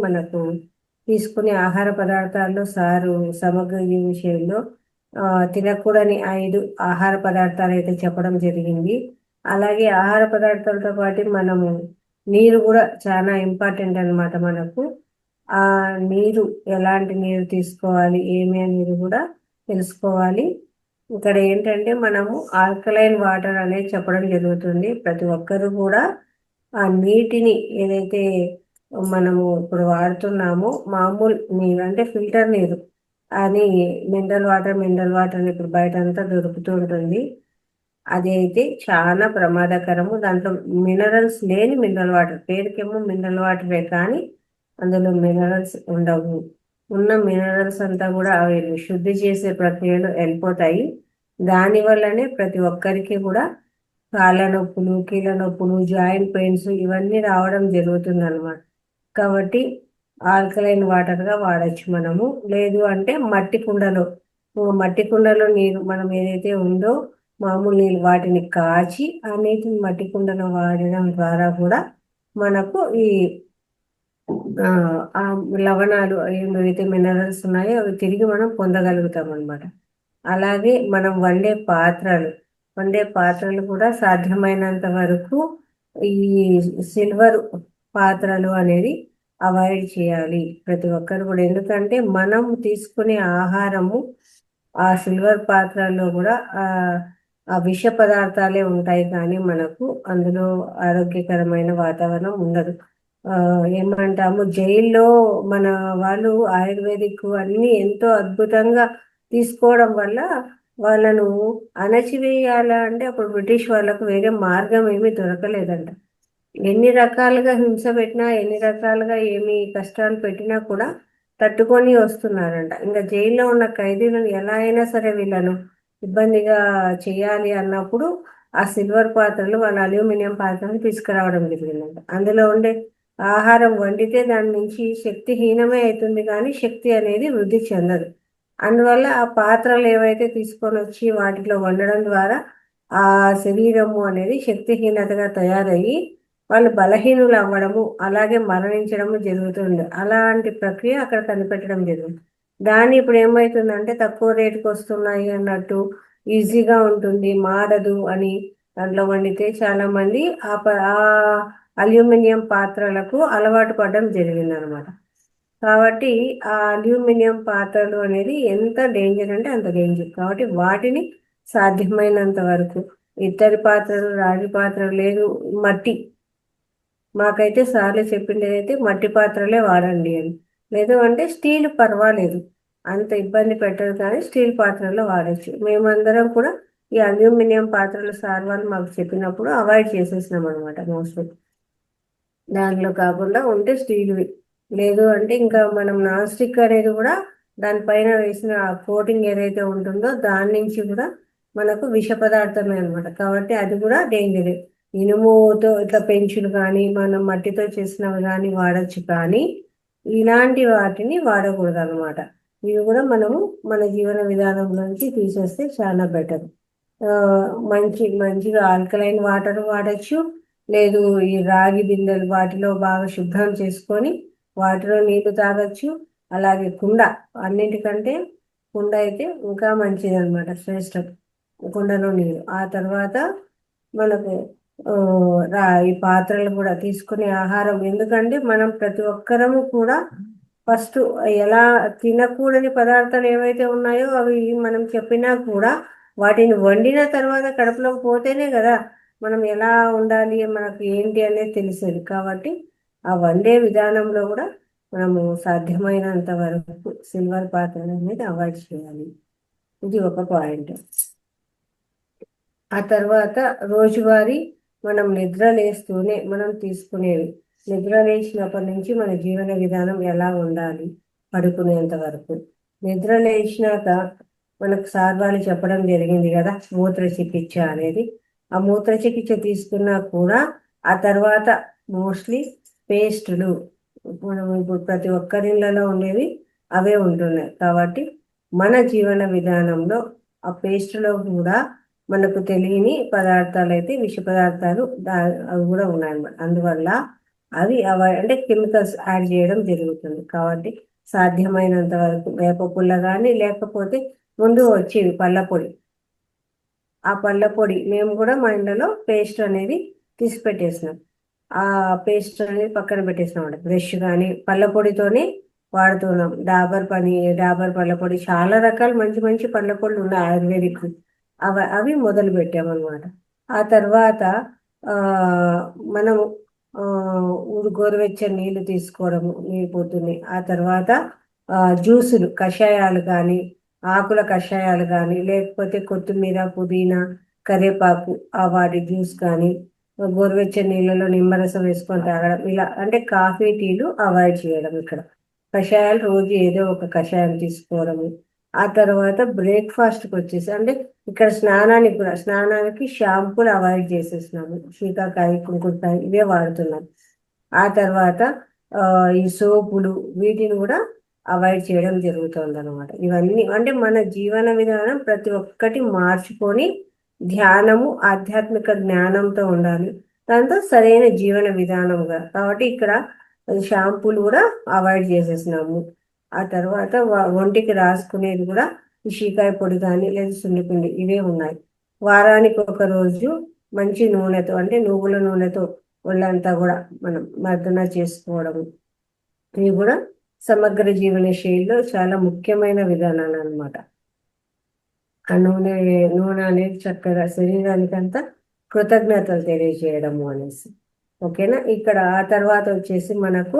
మనకు తీసుకునే ఆహార పదార్థాల్లో సారు సమగ్ర ఈ విషయంలో తినకూడని 5 ఆహార పదార్థాలు అయితే చెప్పడం జరిగింది. అలాగే ఆహార పదార్థాలతో పాటు మనము నీరు కూడా చాలా ఇంపార్టెంట్ అన్నమాట మనకు. ఆ నీరు ఎలాంటి నీరు తీసుకోవాలి ఏమి అనేది కూడా తెలుసుకోవాలి. ఇక్కడ ఏంటంటే మనము ఆల్కలైన్ వాటర్ అనేది చెప్పడం జరుగుతుంది. ప్రతి ఒక్కరు కూడా ఆ నీటిని ఏదైతే మనము ఇప్పుడు వాడుతున్నామో మామూలు నీరు అంటే ఫిల్టర్ నీరు అని మినరల్ వాటర్ అని ఇప్పుడు బయట అంతా దొరుకుతూ ఉంటుంది. అది అయితే చాలా ప్రమాదకరము. దాంట్లో మినరల్స్ లేని మినరల్ వాటర్, పేరుకేమో మినరల్ వాటరే కానీ అందులో మినరల్స్ ఉండవు. ఉన్న మినరల్స్ అంతా కూడా అవి శుద్ధి చేసే ప్రక్రియలో వెళ్ళిపోతాయి. దానివల్లనే ప్రతి ఒక్కరికి కూడా కాళ్ళ నొప్పులు, కీళ్ళ నొప్పులు, జాయింట్ పెయిన్స్ ఇవన్నీ రావడం జరుగుతుంది అనమాట. కాబట్టి ఆల్కలైన్ వాటర్గా వాడచ్చు మనము. లేదు అంటే మట్టి కుండలో నీరు మనం ఏదైతే ఉందో మామూలు నీళ్ళు వాటిని కాచి ఆ నీటిని మట్టి కుండలో వాడడం ద్వారా కూడా మనకు ఈ ఆ లవణాలు ఏవైతే మినరల్స్ ఉన్నాయో అవి తిరిగి మనం పొందగలుగుతాం అనమాట. అలాగే మనం వండే పాత్రలు కూడా సాధ్యమైనంత వరకు ఈ సిల్వర్ పాత్రలు అనేది అవాయిడ్ చేయాలి ప్రతి ఒక్కరు కూడా. ఎందుకంటే మనం తీసుకునే ఆహారము ఆ సిల్వర్ పాత్రల్లో కూడా ఆ విష పదార్థాలే ఉంటాయి కానీ మనకు అందులో ఆరోగ్యకరమైన వాతావరణం ఉండదు. ఏమంటాము, జైల్లో మన వాళ్ళు ఆయుర్వేదిక్ అన్ని ఎంతో అద్భుతంగా తీసుకోవడం వల్ల వాళ్ళను అణచివేయాలా అంటే అప్పుడు బ్రిటిష్ వాళ్ళకు వేరే మార్గం ఏమీ దొరకలేదంట. ఎన్ని రకాలుగా హింస పెట్టినా, ఎన్ని రకాలుగా ఏమి కష్టాలు పెట్టినా కూడా తట్టుకొని వస్తున్నారంట. ఇంకా జైల్లో ఉన్న ఖైదీలను ఎలా అయినా సరే వీళ్ళను ఇబ్బందిగా చేయాలి అన్నప్పుడు ఆ సిల్వర్ పాత్రలు, వాళ్ళ అల్యూమినియం పాత్రలు తీసుకురావడం జరిగిందంట. అందులో ఉండే ఆహారం వండితే దాని నుంచి శక్తిహీనమే అవుతుంది కానీ శక్తి అనేది వృద్ధి చెందదు. అందువల్ల ఆ పాత్రలు ఏవైతే తీసుకొని వచ్చి వాటిలో వండడం ద్వారా ఆ శరీరము అనేది శక్తిహీనతగా తయారయ్యి వాళ్ళు బలహీనులు అవ్వడము, అలాగే మరణించడము జరుగుతుంది. అలాంటి ప్రక్రియ అక్కడ కనిపెట్టడం జరిగింది. దాన్ని ఇప్పుడు ఏమవుతుందంటే తక్కువ రేటుకి వస్తున్నాయి అన్నట్టు, ఈజీగా ఉంటుంది, మాడదు అని దాంట్లో వండితే చాలామంది ఆ అల్యూమినియం పాత్రలకు అలవాటు పడడం జరిగింది అనమాట. కాబట్టి ఆ అల్యూమినియం పాత్రలు అనేది ఎంత డేంజర్ అంటే అంత డేంజర్. కాబట్టి వాటిని సాధ్యమైనంత వరకు ఇత్తడి పాత్రలు, రాగి పాత్రలు, లేదు మట్టి, మాకైతే సార్లు చెప్పిండేదైతే మట్టి పాత్రలే వాడండి అని. లేదు అంటే స్టీల్ పర్వాలేదు, అంత ఇబ్బంది పెట్టదు కానీ స్టీల్ పాత్రలో వాడచ్చు. మేమందరం కూడా ఈ అల్యూమినియం పాత్రలు సార్ వాళ్ళు మాకు చెప్పినప్పుడు అవాయిడ్ చేసేసినాం అనమాట మోస్ట్లీ. దాంట్లో కాకుండా ఉంటే స్టీల్వి, లేదు అంటే ఇంకా మనం నాన్ స్టిక్ అనేది కూడా దానిపైన వేసిన కోటింగ్ ఏదైతే ఉంటుందో దాని నుంచి కూడా మనకు విష పదార్థమే అనమాట. కాబట్టి అది కూడా డేంజరే. ఇనుముతో ఇట్లా పెంచులు కానీ మనం మట్టితో చేసినవి కానీ వాడచ్చు, కానీ ఇలాంటి వాటిని వాడకూడదు అనమాట. ఇవి కూడా మనము మన జీవన విధానంలోంచి తీసేస్తే చాలా బెటర్. మంచిగా ఆల్కలైన్ వాటర్ వాడచ్చు. లేదు ఈ రాగి బిందెలు వాటిలో బాగా శుభ్రం చేసుకొని వాటిలో నీళ్లు తాగొచ్చు. అలాగే కుండ, అన్నిటికంటే కుండ అయితే ఇంకా మంచిది అనమాట, శ్రేష్టం కుండలో నీళ్ళు. ఆ తర్వాత మనకు ఈ పాత్రలు కూడా తీసుకునే ఆహారం, ఎందుకంటే మనం ప్రతి ఒక్కరము కూడా ఫస్ట్ ఎలా తినకూడని పదార్థాలు ఏవైతే ఉన్నాయో అవి మనం చెప్పినా కూడా వాటిని వండిన తర్వాత కడుపులోకి పోతేనే కదా మనం ఎలా ఉండాలి, మనకు ఏంటి అనేది తెలిసేది. కాబట్టి ఆ వండే విధానంలో కూడా మనము సాధ్యమైనంత వరకు సిల్వర్ పాత్రలు అనేది అవాయిడ్ చేయాలి. ఇది ఒక పాయింట్. ఆ తర్వాత రోజువారీ మనం నిద్ర లేస్తూనే మనం తీసుకునేవి, నిద్ర లేచినప్పటి నుంచి మన జీవన విధానం ఎలా ఉండాలి పడుకునేంత వరకు. నిద్ర లేచినాక మనకు సార్ వాళ్ళు చెప్పడం జరిగింది కదా మూత్ర చికిత్స అనేది. ఆ మూత్ర చికిత్స తీసుకున్నా కూడా ఆ తర్వాత మోస్ట్లీ పేస్టులు, మనం ఇప్పుడు ప్రతి ఒక్కరిళ్ళలో ఉండేవి అవే ఉంటున్నాయి. కాబట్టి మన జీవన విధానంలో ఆ పేస్టులో కూడా మనకు తెలియని పదార్థాలు అయితే విష పదార్థాలు అవి కూడా ఉన్నాయన్నమాట. అందువల్ల అవి అంటే కెమికల్స్ యాడ్ చేయడం జరుగుతుంది. కాబట్టి సాధ్యమైనంత వరకు వేప పుల్ల కానీ లేకపోతే ముందు వచ్చేది పళ్ళ పొడి. ఆ పళ్ళ పొడి మేము కూడా మా ఇంట్లో పేస్ట్ అనేది తీసి పెట్టేసినాం. ఆ పేస్ట్ అనేది పక్కన పెట్టేసినాం అండి. బ్రష్ కానీ పళ్ళ పొడితోనే వాడుతున్నాం. డాబర్ పళ్ళ పొడి, చాలా రకాల మంచి మంచి పళ్ళ పొడులు ఉన్నాయి ఆయుర్వేదిక్. అవి మొదలు పెట్టామన్నమాట. ఆ తర్వాత ఆ మనము ఆ గోరువెచ్చని నీళ్లు తీసుకోవడము, నీళ్ళు పొద్దున్నే. ఆ తర్వాత జ్యూసులు, కషాయాలు కానీ, ఆకుల కషాయాలు కానీ, లేకపోతే కొత్తిమీర, పుదీనా, కరివేపాకు ఆ వాటి జ్యూస్ కానీ, గోరువెచ్చని నీళ్ళలో నిమ్మరసం వేసుకొని తాగడం. ఇలా అంటే కాఫీ, టీలు అవాయిడ్ చేయడం. ఇక్కడ కషాయాలు రోజు ఏదో ఒక కషాయం తీసుకోవడము. ఆ తర్వాత బ్రేక్ఫాస్ట్కి వచ్చేసి అంటే ఇక్కడ స్నానానికి షాంపూలు అవాయిడ్ చేసేసినాము. శీకాకాయ, కుంకుడుకాయ ఇవే వాడుతున్నాం. ఆ తర్వాత ఆ ఈ సోపులు వీటిని కూడా అవాయిడ్ చేయడం జరుగుతుంది అనమాట. ఇవన్నీ అంటే మన జీవన విధానం ప్రతి ఒక్కటి మార్చుకొని ధ్యానము, ఆధ్యాత్మిక జ్ఞానంతో ఉండాలి. దాంతో సరైన జీవన విధానంగా. కాబట్టి ఇక్కడ షాంపూలు కూడా అవాయిడ్ చేసేసినాము. ఆ తర్వాత ఒంటికి రాసుకునేది కూడా ఈ షీకాయ పొడి కానీ లేదా సున్నిపిండి ఇవే ఉన్నాయి. వారానికి ఒక రోజు మంచి నూనెతో అంటే నువ్వుల నూనెతో ఒళ్ళంతా కూడా మనం మర్దన చేసుకోవడము. ఇవి కూడా సమగ్ర జీవన శైలిలో చాలా ముఖ్యమైన విధానాలు అన్నమాట. ఆ నూనె అనేది చక్కగా శరీరానికంతా కృతజ్ఞతలు తెలియజేయడము అనేసి. ఓకేనా. ఇక్కడ ఆ తర్వాత వచ్చేసి మనకు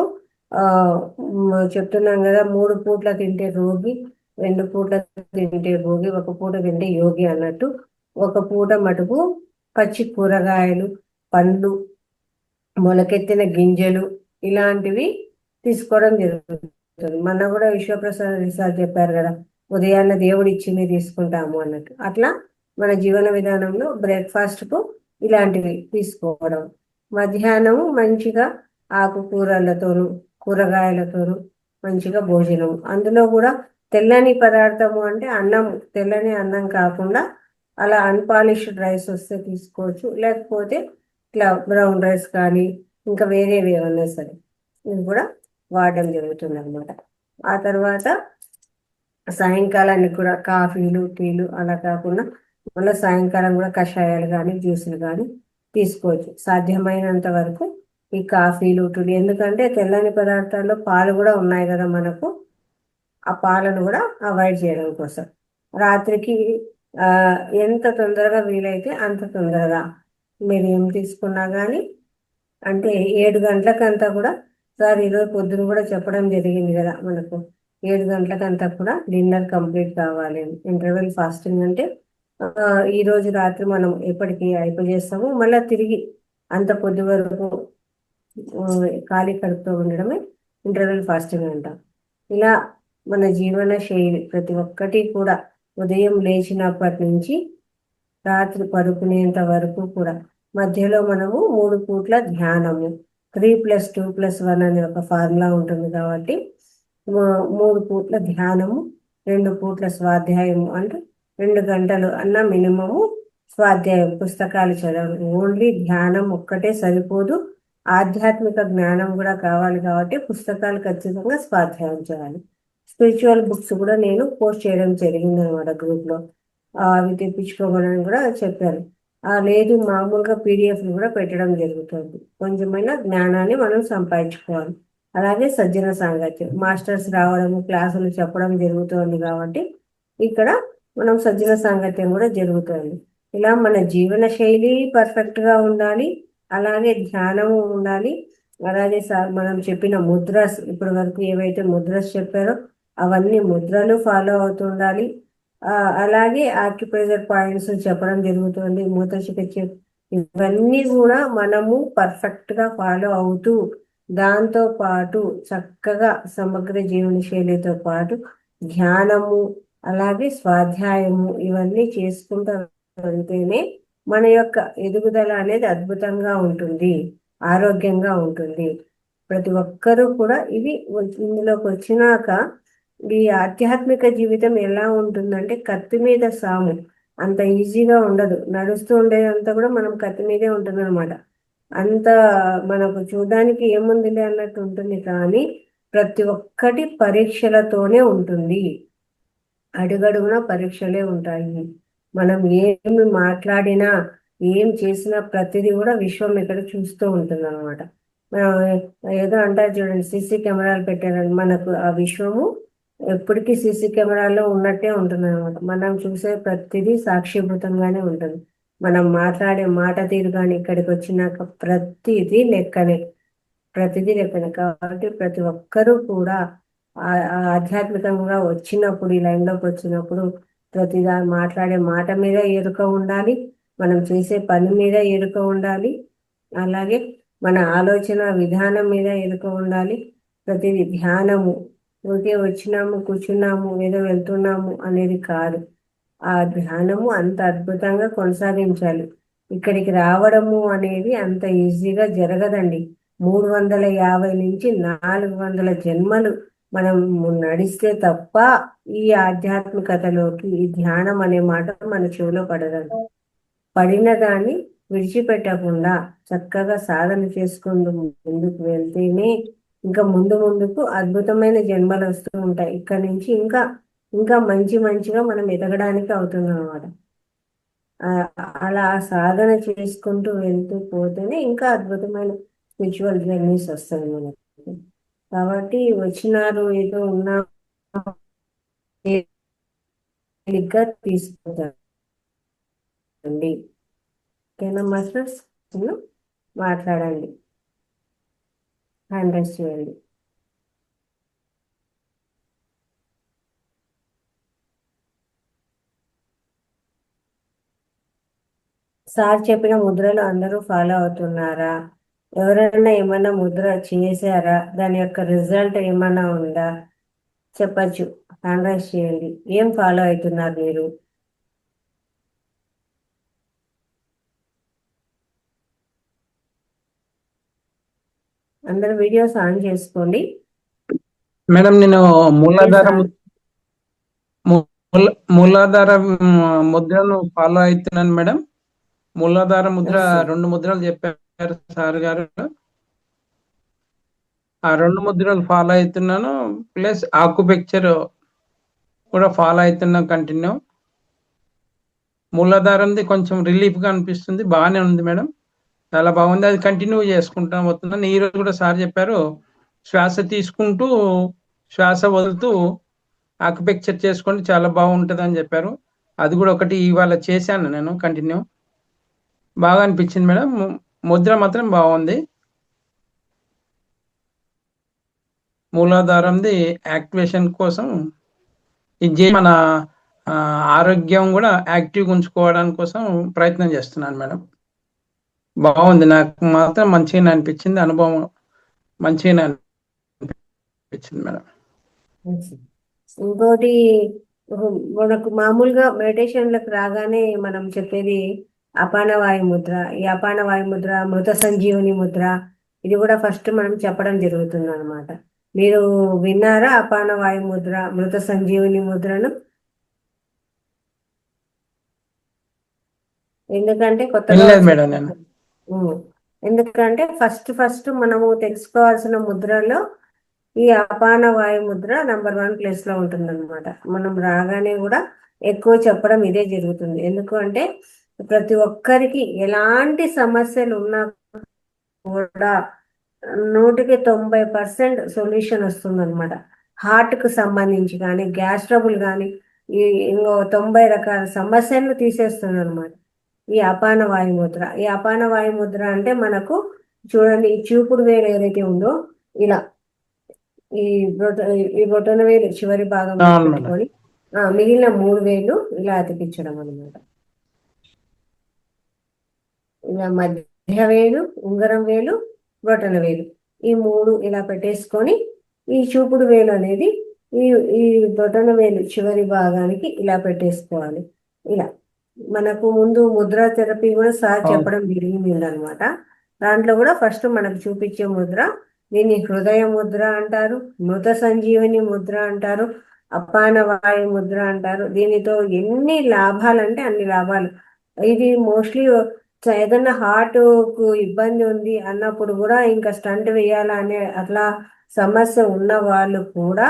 ఆ చెప్తున్నాం కదా, 3 పూట్ల తింటే రోగి, 2 పూట్ల తింటే భోగి, 1 పూట తింటే యోగి అన్నట్టు. 1 పూట మటుకు పచ్చి కూరగాయలు, పండ్లు, మొలకెత్తిన గింజలు ఇలాంటివి తీసుకోవడం జరుగుతుంది. మొన్న కూడా విశ్వప్రసాద్ సార్ చెప్పారు కదా, ఉదయాన్నే దేవుడు ఇచ్చింది తీసుకుంటాము అన్నట్టు. అట్లా మన జీవన విధానంలో బ్రేక్ఫాస్ట్కు ఇలాంటివి తీసుకోవడం. మధ్యాహ్నము మంచిగా ఆకుకూరలతోనూ కూరగాయలతోనూ మంచిగా భోజనం. అందులో కూడా తెల్లని పదార్థము అంటే అన్నం, తెల్లని అన్నం కాకుండా అలా అన్పాలిష్డ్ రైస్ వస్తే తీసుకోవచ్చు. లేకపోతే ఇట్లా బ్రౌన్ రైస్ కానీ ఇంకా వేరేవి ఏమన్నా సరే ఇవి కూడా వాడడం జరుగుతుంది అనమాట. ఆ తర్వాత సాయంకాలానికి కూడా కాఫీలు, టీలు అలా కాకుండా మళ్ళీ సాయంకాలం కూడా కషాయాలు కానీ జ్యూసులు కానీ తీసుకోవచ్చు సాధ్యమైనంత వరకు. ఈ కాఫీలు, టీలు ఎందుకంటే తెల్లని పదార్థాల్లో పాలు కూడా ఉన్నాయి కదా మనకు. ఆ పాలను కూడా అవాయిడ్ చేయడం కోసం రాత్రికి ఎంత తొందరగా వీలైతే అంత తొందరగా మీరు ఏం తీసుకున్నా కానీ అంటే 7 గంటలకంతా కూడా, సార్ ఈరోజు పొద్దున కూడా చెప్పడం జరిగింది కదా మనకు, 7 గంటలకంతా కూడా డిన్నర్ కంప్లీట్ కావాలి. ఇంటర్వెల్ ఫాస్టింగ్ అంటే ఈ రోజు రాత్రి మనం ఎప్పటికీ అయిపోజేస్తాము, మళ్ళీ తిరిగి అంత పొద్దు వరకు ఖాళీ కడుపుతో ఉండడమే ఇంటర్వెల్ ఫాస్టింగ్ అంటాం. ఇలా మన జీవన శైలి ప్రతి ఒక్కటి కూడా ఉదయం లేచినప్పటి నుంచి రాత్రి పడుకునేంత వరకు కూడా మధ్యలో మనము 3 పూట్ల ధ్యానము, 3+2+1 అనే ఒక ఫార్ములా ఉంటుంది. కాబట్టి 3 పూట్ల ధ్యానము, 2 పూట్ల స్వాధ్యాయము అంటే 2 గంటలు అన్న మినిమము స్వాధ్యాయం, పుస్తకాలు చదవడం. ఓన్లీ ధ్యానం ఒక్కటే సరిపోదు, ఆధ్యాత్మిక జ్ఞానం కూడా కావాలి. కాబట్టి పుస్తకాలు ఖచ్చితంగా స్వాధ్యాయం చేయాలి. స్పిరిచువల్ బుక్స్ కూడా నేను పోస్ట్ చేయడం జరిగింది అనమాట గ్రూప్లో. అవి తెప్పించుకోమని కూడా చెప్పాను. లేదు మామూలుగా పీడిఎఫ్లు కూడా పెట్టడం జరుగుతుంది. కొంచెమైనా జ్ఞానాన్ని మనం సంపాదించుకోవాలి. అలాగే సజ్జన సాంగత్యం, మాస్టర్స్ రావడము, క్లాసులు చెప్పడం జరుగుతుంది. కాబట్టి ఇక్కడ మనం సజ్జన సాంగత్యం కూడా జరుగుతుంది. ఇలా మన జీవన శైలి పర్ఫెక్ట్గా ఉండాలి, అలాగే ధ్యానము ఉండాలి, అలాగే మనం చెప్పిన ముద్రస్, ఇప్పటి వరకు ఏవైతే ముద్రస్ చెప్పారో అవన్నీ ముద్రలు ఫాలో అవుతుండాలి. అలాగే ఆక్యుప్రెషర్ పాయింట్స్ చెప్పడం జరుగుతుంది, మూత చికిత్స, ఇవన్నీ కూడా మనము పర్ఫెక్ట్గా ఫాలో అవుతూ దాంతో పాటు చక్కగా సమగ్ర జీవన శైలితో పాటు ధ్యానము అలాగే స్వాధ్యాయము ఇవన్నీ చేసుకుంటూ వెళ్తేనే మన యొక్క ఎదుగుదల అనేది అద్భుతంగా ఉంటుంది, ఆరోగ్యంగా ఉంటుంది. ప్రతి ఒక్కరూ కూడా ఇందులోకి వచ్చినాక ఈ ఆధ్యాత్మిక జీవితం ఎలా ఉంటుందంటే కత్తి మీద సాము అంత ఈజీగా ఉండదు. నడుస్తూ ఉండేదంతా కూడా మనం కత్తి మీదే ఉంటుంది అనమాట. అంత మనకు చూడడానికి ఏముందిలే అన్నట్టు ఉంటుంది, కానీ ప్రతి ఒక్కటి పరీక్షలతోనే ఉంటుంది. అడుగడుగునా పరీక్షలే ఉంటాయి. మనం ఏమి మాట్లాడినా, ఏం చేసినా ప్రతిదీ కూడా విశ్వం ఇక్కడ చూస్తూ ఉంటుంది అనమాట. ఏదో అంటారు చూడండి, సీసీ కెమెరాలు పెట్టారని, మనకు ఆ విశ్వము ఎప్పటికీ సీసీ కెమెరాలో ఉన్నట్టే ఉంటుంది అనమాట. మనం చూసే ప్రతిదీ సాక్షిభూతంగానే ఉంటుంది. మనం మాట్లాడే మాట తీరు కానీ ఇక్కడికి వచ్చినాక ప్రతిదీ లెక్కనే. ప్రతిదీ లెక్కనే కాబట్టి ప్రతి ఒక్కరూ కూడా ఆధ్యాత్మికంగా వచ్చినప్పుడు, ఈ లైన్లోకి వచ్చినప్పుడు ప్రతిదా మాట్లాడే మాట మీద ఎరుక ఉండాలి, మనం చేసే పని మీద ఎరుక ఉండాలి, అలాగే మన ఆలోచన విధానం మీద ఎరుక ఉండాలి. ప్రతిదీ ధ్యానము, ఊరికే వచ్చినాము కూర్చున్నాము ఏదో వెళ్తున్నాము అనేది కాదు. ఆ ధ్యానము అంత అద్భుతంగా కొనసాగించాలి. ఇక్కడికి రావడము అనేది అంత ఈజీగా జరగదండి. 350 నుంచి 400 జన్మలు మనం నడిస్తే తప్ప ఈ ఆధ్యాత్మికతలోకి ఈ ధ్యానం అనే మాట మన చెవిలో పడదండి. పడిన దాన్ని విడిచిపెట్టకుండా చక్కగా సాధన చేసుకుంటూ ముందుకు వెళ్తేనే ఇంకా ముందు ముందుకు అద్భుతమైన జన్మలు వస్తూ ఉంటాయి. ఇక్కడి నుంచి ఇంకా ఇంకా మంచిగా మనం ఎదగడానికి అవుతుంది అన్నమాట. అలా సాధన చేసుకుంటూ వెళ్తూ పోతేనే ఇంకా అద్భుతమైన స్పిరిచువల్ జర్నీస్ వస్తాయి మనకి. కాబట్టి వచ్చినారు ఏదో ఉన్నా తేలిగ్గా తీసుకుంటారండి. ఓకేనా మాస్టర్స్? మాట్లాడండి, హ్యాండ్ రైస్ చేయండి. సార్ చెప్పిన ముద్రలు అందరూ ఫాలో అవుతున్నారా? ఎవరైనా ఏమన్నా ముద్ర చేశారా? దాని యొక్క రిజల్ట్ ఏమన్నా ఉందా? చెప్పచ్చు, హ్యాండ్ రైస్ చేయండి. ఏం ఫాలో అవుతున్నారు మీరు? అందరు వీడియోస్ ఆన్ చేసుకోండి. మేడం నేను మూలాధార మూలాధార ముద్రను ఫాలో అవుతున్నాను మేడం. మూలాధార ముద్ర 2 ముద్రలు చెప్పారు సార్ గారు. ఆ 2 ముద్రలు ఫాలో అవుతున్నాను. ప్లస్ ఆకుపెక్చర్ కూడా ఫాలో అవుతున్నాం కంటిన్యూ. మూలాధారంది కొంచెం రిలీఫ్ గా అనిపిస్తుంది, బాగానే ఉంది మేడం, చాలా బాగుంది. అది కంటిన్యూ చేసుకుంటాం వస్తున్నాను. ఈ రోజు కూడా సార్ చెప్పారు శ్వాస తీసుకుంటూ శ్వాస వదులుతూ ఆకుపెక్చర్ చేసుకోండి, చాలా బాగుంటుంది అని చెప్పారు. అది కూడా ఒకటి ఇవాళ చేశాను నేను కంటిన్యూ, బాగా అనిపించింది మేడం. ముద్ర మాత్రం బాగుంది. మూలాధారంది యాక్టివేషన్ కోసం ఇది మన ఆరోగ్యం కూడా యాక్టివ్గా ఉంచుకోవడానికి కోసం ప్రయత్నం చేస్తున్నాను మేడం. బాగుంది, నాకు మాత్రం మంచిగా అనిపించింది, అనుభవం మంచిగా అనిపించింది మేడం. ఇంకోటి, మనకు మామూలుగా మెడిటేషన్లకు రాగానే మనం చెప్పేది అపాన వాయు ముద్ర. ఈ అపాన వాయు ముద్ర, మృత సంజీవని ముద్ర, ఇది కూడా ఫస్ట్ మనం చెప్పడం జరుగుతుంది అనమాట. మీరు విన్నారా అపాన వాయు ముద్ర, మృత సంజీవని ముద్రను? ఎందుకంటే కొత్తగా మేడం నేను ఎందుకంటే ఫస్ట్ మనము తెలుసుకోవాల్సిన ముద్రలో ఈ అపాన వాయు ముద్ర నంబర్ 1 ప్లేస్ లో ఉంటుందన్నమాట. మనం రాగానే కూడా ఎక్కువ చెప్పడం ఇదే జరుగుతుంది. ఎందుకు అంటే ప్రతి ఒక్కరికి ఎలాంటి సమస్యలు ఉన్నా కూడా 100% సొల్యూషన్ వస్తుంది అనమాట. హార్ట్ కు సంబంధించి కానీ, గ్యాస్ ట్రబుల్ కానీ, ఈ ఇంకో 90 రకాల సమస్యలను తీసేస్తుంది అనమాట ఈ అపాన వాయు ముద్ర. ఈ అపాన వాయు ముద్ర అంటే మనకు చూడండి, ఈ చూపుడు వేలు ఏదైతే ఉందో ఇలా ఈ బొటన వేలు చివరి భాగం పెట్టుకొని మిగిలిన 3 వేలు ఇలా అతికించడం అనమాట. ఇలా మధ్య వేలు, ఉంగరం వేలు, బొటన వేలు, ఈ 3 ఇలా పెట్టేసుకొని ఈ చూపుడు వేలు అనేది ఈ ఈ బొటన వేలు చివరి భాగానికి ఇలా పెట్టేసుకోవాలి. ఇలా మనకు ముందు ముద్రా థెరపీ కూడా సార్ చెప్పడం జరిగింది అనమాట. దాంట్లో కూడా ఫస్ట్ మనకు చూపించే ముద్ర, దీన్ని హృదయ ముద్ర అంటారు, మృత సంజీవని ముద్ర అంటారు, అపాన వాయు ముద్ర అంటారు. దీనితో ఎన్ని లాభాలు అంటే అన్ని లాభాలు. ఇది మోస్ట్లీ ఏదైనా హార్ట్ కు ఇబ్బంది ఉంది అన్నప్పుడు కూడా ఇంకా స్టంట్ వేయాలా అనే అట్లా సమస్య ఉన్న వాళ్ళు కూడా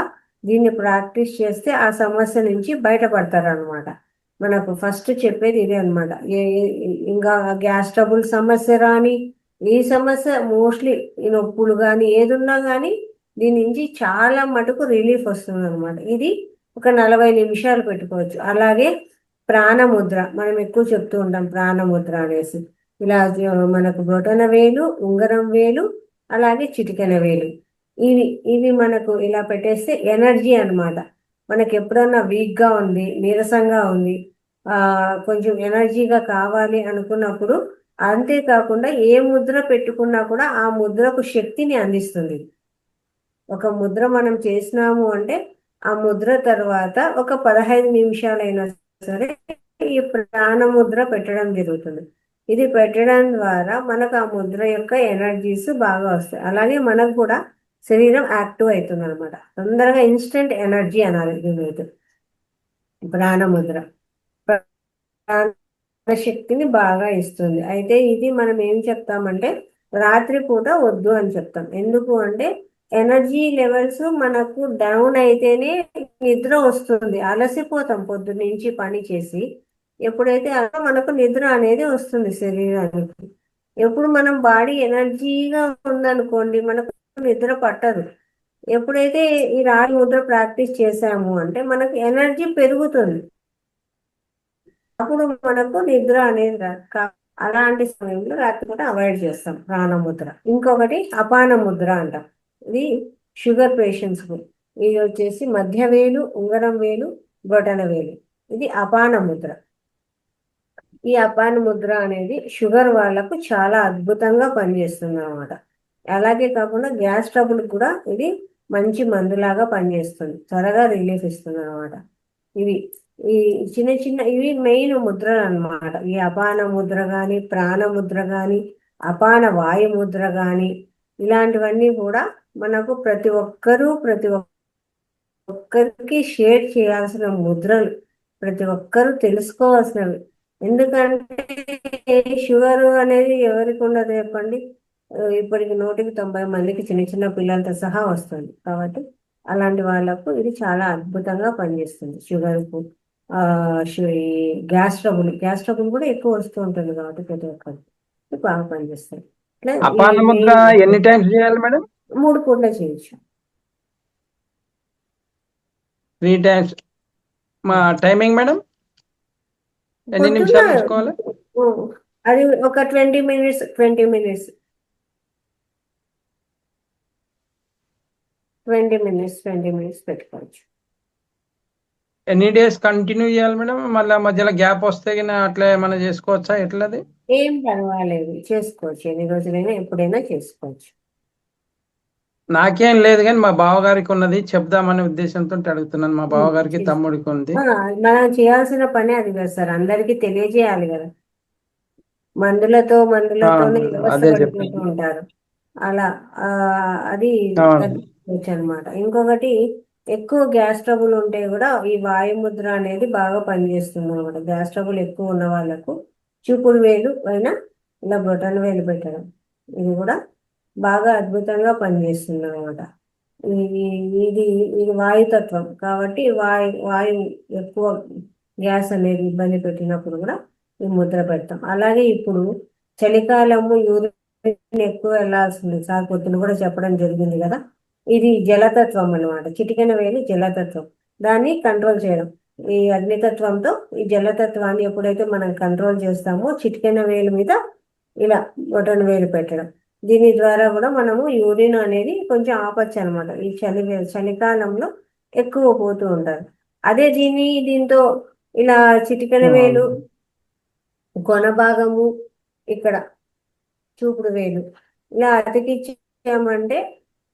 దీన్ని ప్రాక్టీస్ చేస్తే ఆ సమస్య నుంచి బయటపడతారు అనమాట. మనకు ఫస్ట్ చెప్పేది ఇదే అనమాట. ఇంకా గ్యాస్ ట్రబుల్ సమస్య రాని ఈ సమస్య మోస్ట్లీ ఈ నొప్పులు కానీ ఏది ఉన్నా కానీ దీని నుంచి చాలా మటుకు రిలీఫ్ వస్తుంది అనమాట. ఇది ఒక 40 నిమిషాలు పెట్టుకోవచ్చు. అలాగే ప్రాణముద్ర మనం ఎక్కువ చెప్తూ ఉంటాం, ప్రాణముద్ర అనేసి. ఇలా మనకు బొటన వేలు, ఉంగరం వేలు, అలాగే చిటికెన వేలు, ఇవి ఇవి మనకు ఇలా పెట్టేస్తే ఎనర్జీ అన్నమాట. మనకి ఎప్పుడన్నా వీక్గా ఉంది, నీరసంగా ఉంది, కొంచెం ఎనర్జీగా కావాలి అనుకున్నప్పుడు, అంతేకాకుండా ఏ ముద్ర పెట్టుకున్నా కూడా ఆ ముద్రకు శక్తిని అందిస్తుంది. ఒక ముద్ర మనం చేసినాము అంటే ఆ ముద్ర తర్వాత ఒక 15 నిమిషాలైనా సరే ఈ ప్రాణముద్ర పెట్టడం జరుగుతుంది. ఇది పెట్టడం ద్వారా మనకు ఆ ముద్ర యొక్క ఎనర్జీస్ బాగా వస్తాయి. అలాగే మనకు కూడా శరీరం యాక్టివ్ అవుతుంది అనమాట. తొందరగా ఇన్స్టెంట్ ఎనర్జీ అనాలి దీని ప్రాణముద్ర. శక్తిని బాగా ఇస్తుంది. అయితే ఇది మనం ఏం చెప్తామంటే రాత్రిపూట వద్దు అని చెప్తాం. ఎందుకు అంటే ఎనర్జీ లెవెల్స్ మనకు డౌన్ అయితేనే నిద్ర వస్తుంది. అలసిపోతాం పొద్దు నుంచి పని చేసి. ఎప్పుడైతే అలా మనకు నిద్ర అనేది వస్తుంది శరీరానికి. ఎప్పుడు మనం బాడీ ఎనర్జీగా ఉందనుకోండి మనకు నిద్ర పట్టదు. ఎప్పుడైతే ఈ రాగి ముద్ర ప్రాక్టీస్ చేసాము అంటే మనకు ఎనర్జీ పెరుగుతుంది. అప్పుడు మనకు నిద్ర అనేది రాదు. అలాంటి సమయంలో రాత్రిపూట అవాయిడ్ చేస్తాం ప్రాణముద్ర. ఇంకొకటి అపాన ముద్ర అంటాం. ఇది షుగర్ పేషెంట్స్ కు. ఇది వచ్చేసి మధ్య వేలు, ఉంగరం వేలు, బొటన వేలు. ఇది అపాన ముద్ర. ఈ అపాన ముద్ర అనేది షుగర్ వాళ్ళకు చాలా అద్భుతంగా పనిచేస్తుంది అనమాట. అలాగే కాకుండా గ్యాస్ ట్రబుల్ కూడా ఇది మంచి మందులాగా పనిచేస్తుంది, త్వరగా రిలీఫ్ ఇస్తుంది అనమాట. ఇవి ఈ చిన్న చిన్న ఇవి మెయిన్ ముద్రలు అన్నమాట. ఈ అపాన ముద్ర కానీ, ప్రాణ ముద్ర కానీ, అపాన వాయు ముద్ర కానీ, ఇలాంటివన్నీ కూడా మనకు ప్రతి ఒక్కరికి షేర్ చేయాల్సిన ముద్రలు, ప్రతి ఒక్కరూ తెలుసుకోవాల్సినవి. ఎందుకంటే షుగర్ అనేది ఎవరికి ఉండదు చెప్పండి. ఇప్పటికి 190 మందికి చిన్న చిన్న పిల్లలతో సహా వస్తుంది. కాబట్టి అలాంటి వాళ్ళకు ఇది చాలా అద్భుతంగా పనిచేస్తుంది. షుగర్కు ఈ గ్యాస్ ట్రబుల్ కూడా ఎక్కువ వస్తూ ఉంటుంది కాబట్టి ప్రతి ఒక్కరికి బాగా పనిచేస్తుంది. ఇట్లా అపాన ముద్ర ఎన్ని టైమ్స్ చేయాలి మేడం? 3 పూట్ల చేయొచ్చు. 3 టైమ్స్. మా టైమింగ్ మేడం ఎన్ని నిమిషాలు ఉంచుకోవాలి? అది ఒక 20 మినిట్స్ 20 మినిట్స్ 20 మినిట్స్ 20 మినిట్స్ పెట్టుకోవచ్చు. ఎన్ని డేస్ కంటిన్యూ చేయాలి మేడం? మళ్ళీ మధ్యలో గ్యాప్ వస్తే అట్లా ఏమైనా చేసుకోవచ్చా? ఎట్లది? ఏం పర్వాలేదు, చేసుకోవచ్చు. ఎన్ని రోజులైనా ఎప్పుడైనా చేసుకోవచ్చు. నాకేం లేదు కానీ మా బావగారికి ఉన్నది, చెప్దామనే ఉద్దేశంతో అడుగుతున్నాను. మా బావగారికి తమ్ముడికి ఉంది. మనం చేయాల్సిన పని అది కదా సార్, అందరికీ తెలియజేయాలి కదా. మందులతోనే వ్యవస్థ పడిపోతూ ఉంటారు. అలా అది తగ్గించవచ్చు అనమాట. ఇంకొకటి ఎక్కువ గ్యాస్ ట్రబుల్ ఉంటే కూడా ఈ వాయుముద్ర అనేది బాగా పనిచేస్తుంది అనమాట. గ్యాస్ ట్రబుల్ ఎక్కువ ఉన్న వాళ్ళకు చూపుడు వేలు పైన ఇలా బొటన వేలు పెట్టడం, ఇది కూడా బాగా అద్భుతంగా పనిచేస్తుంది అనమాట. ఇది ఇది వాయుతత్వం కాబట్టి వాయు ఎక్కువ గ్యాస్ అనేది ఇబ్బంది పెట్టినప్పుడు కూడా ఈ ముద్ర పెడతాం. అలాగే ఇప్పుడు చలికాలము యూరిన్ ఎక్కువ వెళ్లాల్సింది సార్, పొద్దున కూడా చెప్పడం జరిగింది కదా. ఇది జలతత్వం అనమాట. చిటికెన వేలు జలతత్వం. దాన్ని కంట్రోల్ చేయడం ఈ అగ్నితత్వంతో ఈ జలతత్వాన్ని ఎప్పుడైతే మనం కంట్రోల్ చేస్తామో చిటికెన వేలు మీద ఇలా బొటన వేలు పెట్టడం, దీని ద్వారా కూడా మనము యూరిన్ అనేది కొంచెం ఆపచ్చు అనమాట. ఈ చలికాలంలో ఎక్కువ పోతూ ఉంటారు. అదే దీంతో ఇలా చిటికెన వేలు, కొన భాగము, ఇక్కడ చూపుడు వేలు ఇలా అతికించామంటే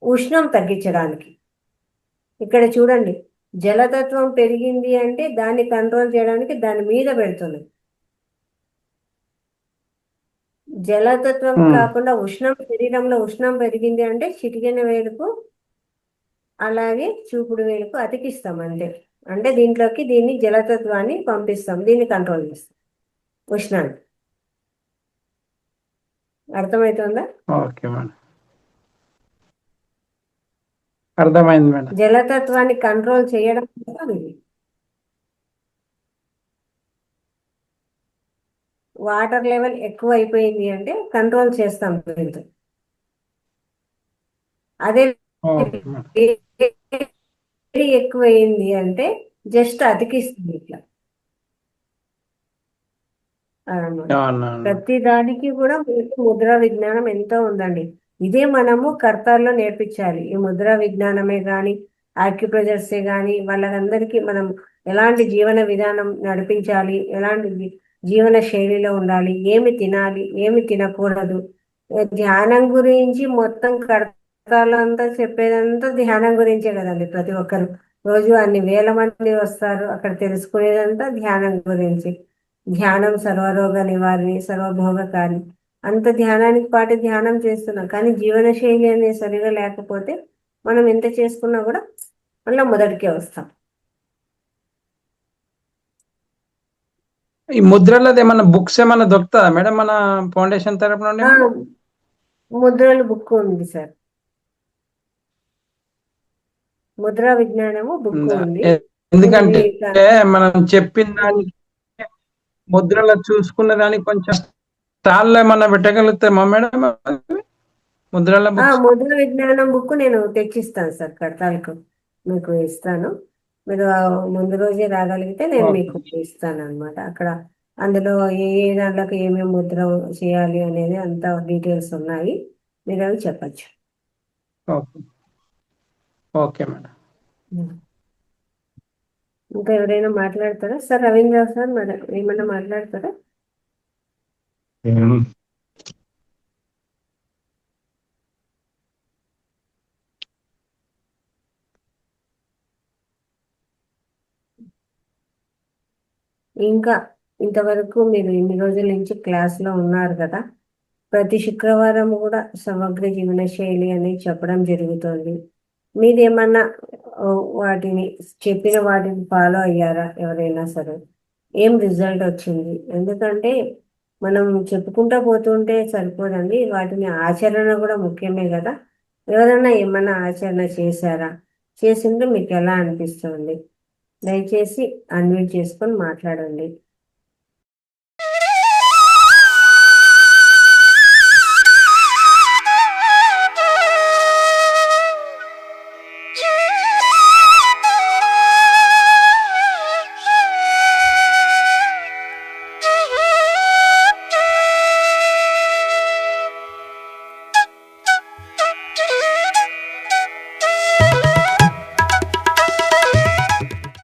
ఉష్ణం తగ్గించడానికి. ఇక్కడ చూడండి, జలతత్వం పెరిగింది అంటే దాన్ని కంట్రోల్ చేయడానికి దాని మీద పెడుతుంది. జలతత్వం కాకుండా శరీరంలో ఉష్ణం పెరిగింది అంటే చిటికెన వేలుకు అలాగే చూపుడు వేలుకు అతికిస్తాం అంతే. అంటే దీంట్లోకి దీన్ని జలతత్వాన్ని పంపిస్తాం, దీన్ని కంట్రోల్ చేస్తాం ఉష్ణాన్ని. అర్థమవుతుందా? ఓకే మేడం, అర్థమైంది మేడం. జలతత్వాన్ని కంట్రోల్ చేయడం కోసం ఇది. వాటర్ లెవెల్ ఎక్కువ అయిపోయింది అంటే కంట్రోల్ చేస్తాం బ్రీత్. అదే ఓకే మేడం. వేడి ఎక్కువైంది అంటే జస్ట్ అతికిస్తుంది ఇట్లా అన్నమాట. అవునవును. ప్రతి దానికి కూడా మీకు ముద్రా విజ్ఞానం ఎంతో ఉందండి. ఇదే మనము కర్తాల్లో నేర్పించాలి. ఈ ముద్రా విజ్ఞానమే కానీ ఆక్యుప్రెజర్సే కానీ వాళ్ళందరికీ మనం ఎలాంటి జీవన విధానం నడిపించాలి, ఎలాంటి జీవన శైలిలో ఉండాలి, ఏమి తినాలి, ఏమి తినకూడదు, ధ్యానం గురించి మొత్తం కర్తాలంతా చెప్పేదంతా ధ్యానం గురించే కదండి. ప్రతి ఒక్కరు రోజు అన్ని వేల మంది వస్తారు, అక్కడ తెలుసుకునేదంతా ధ్యానం గురించి. ధ్యానం సర్వరోగ నివారణి సర్వభోగకారి. అంత ధ్యానానికి పాటు ధ్యానం చేస్తున్నాం, కానీ జీవన శైలి అనేది సరిగా లేకపోతే మనం ఎంత చేసుకున్నా కూడా మళ్ళీ మొదటికే వస్తాం. ఈ ముద్రలది ఏమన్నా బుక్స్ ఏమన్నా దొరుకుతుందా మేడం మన ఫౌండేషన్ తరపు నుండి ఆ, మేడం? ముద్రలు బుక్ ఉంది సార్. ముద్రా విజ్ఞానము బుక్ ఉందా? ఉంది. ఎందుకంటే ఇట్లా మనం చెప్పిన దానికి ముద్రలో చూసుకున్న దానికి కొంచెం స్టాల్లో ఏమన్నా పెట్టగలుగుతామా మేడం ముద్రల బుక్స్? ముద్ర విజ్ఞానం బుక్ నేను తెచ్చిస్తాను సార్, కడతాలకు మీకు ఇస్తాను. మీరు ముందు రోజే రాగలిగితే నేను ఓకే. మీకు ఇస్తాను అనమాట. అక్కడ అందులో ఏ ఏ దాంట్లోకి ఏమేమి ముద్ర చేయాలి అనేది అంత డీటెయిల్స్ ఉన్నాయి, మీరు అవి చెప్పచ్చు. ఓకే. Okay madam. ఇంకా ఎవరైనా మాట్లాడతారా సార్? రవీంద్ర సార్ మరి ఏమన్నా మాట్లాడతారా? ఇంకా ఇంతవరకు మీరు ఇన్ని రోజుల నుంచి క్లాస్లో ఉన్నారు కదా, ప్రతి శుక్రవారం కూడా సమగ్ర జీవన శైలి అనేది చెప్పడం జరుగుతుంది. మీరేమన్నా ఓ, వాటిని చెప్పిన వాటిని ఫాలో అయ్యారా ఎవరైనా సరే? ఏం రిజల్ట్ వచ్చింది? ఎందుకంటే మనం చెప్పుకుంటా పోతుంటే సరిపోదండి, వాటిని ఆచరణ కూడా ముఖ్యమే కదా. ఎవరైనా ఏమన్నా ఆచరణ చేశారా? చేసింటే మీకు ఎలా అనిపిస్తుంది? దయచేసి అన్మ్యూట్ చేసుకొని మాట్లాడండి.